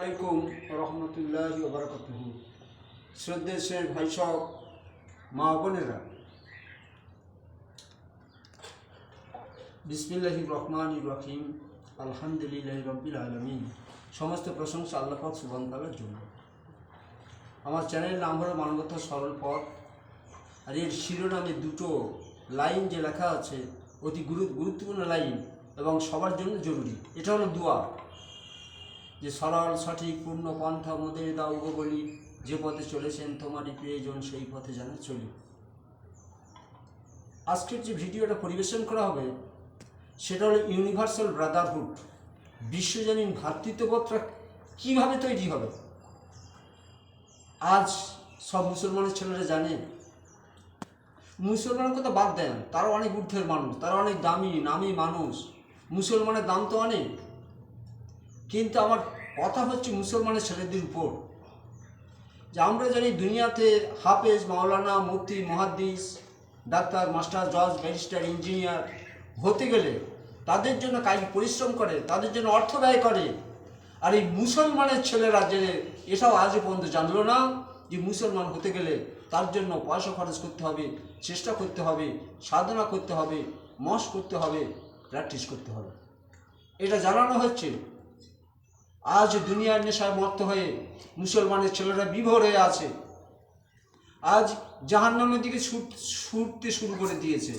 আলাইকুম রহমতুল্লাহি ওয়া বারাকাতুহু। শ্রদ্ধেয় ভাই সব মা বোনেরা, বিসমিল্লাহির রহমানির রহিম, আলহামদুলিল্লাহি রাব্বিল আলামিন। সমস্ত প্রশংসা আল্লাহ পাক সুবহানাহু ওয়া তাআলার জন্য। আমার চ্যানেলের নাম হলো মানবতার সরল পথ। আর এর শিরোনামে দুটো লাইন যে লেখা আছে অতি গুরুত্বপূর্ণ লাইন এবং সবার জন্য জরুরি। এটা হলো দোয়া, যে সরল সঠিক পূর্ণ পন্থা মোদের দাও গো বলি, যে পথে চলেছেন তোমারই প্রিয়জন সেই পথে যেন চলি। আজকের যে ভিডিওটা পরিবেশন করা হবে সেটা হলো ইউনিভার্সাল ব্রাদারহুড, বিশ্বজনীন ভ্রাতৃত্ববোধটা কীভাবে তৈরি হবে। আজ সব মুসলমানের ছেলেরা জানে, মুসলমানের কথা বাদ দেন, তারা অনেক ঊর্ধ্বের মানুষ, তারা অনেক নামী মানুষ, মুসলমানের দাম তো অনেক। কিন্তু আমার কথা হচ্ছে মুসলমানের ছেলেদের উপর, যে আমরা জানি দুনিয়াতে হাফেজ, মাওলানা, মুফতি, মুহাদ্দিস, ডাক্তার, মাস্টার, জজ, ব্যারিস্টার, ইঞ্জিনিয়ার হতে গেলে তাদের জন্য কায়িক পরিশ্রম করে, তাদের জন্য অর্থ ব্যয় করে। আর এই মুসলমানের ছেলেরা যে এসব আজ পর্যন্ত জানলো না যে মুসলমান হতে গেলে তার জন্য পয়সা খরচ করতে হবে, চেষ্টা করতে হবে, সাধনা করতে হবে, মশ করতে হবে, প্র্যাকটিস করতে হবে। এটা জানানো হচ্ছে। আজ দুনিয়ার নেশায় মত্ত হয়ে মুসলমানের ছেলেরা বিভোর হয়ে আছে, আজ জাহান্নামের দিকে ছুটতে শুরু করে দিয়েছে।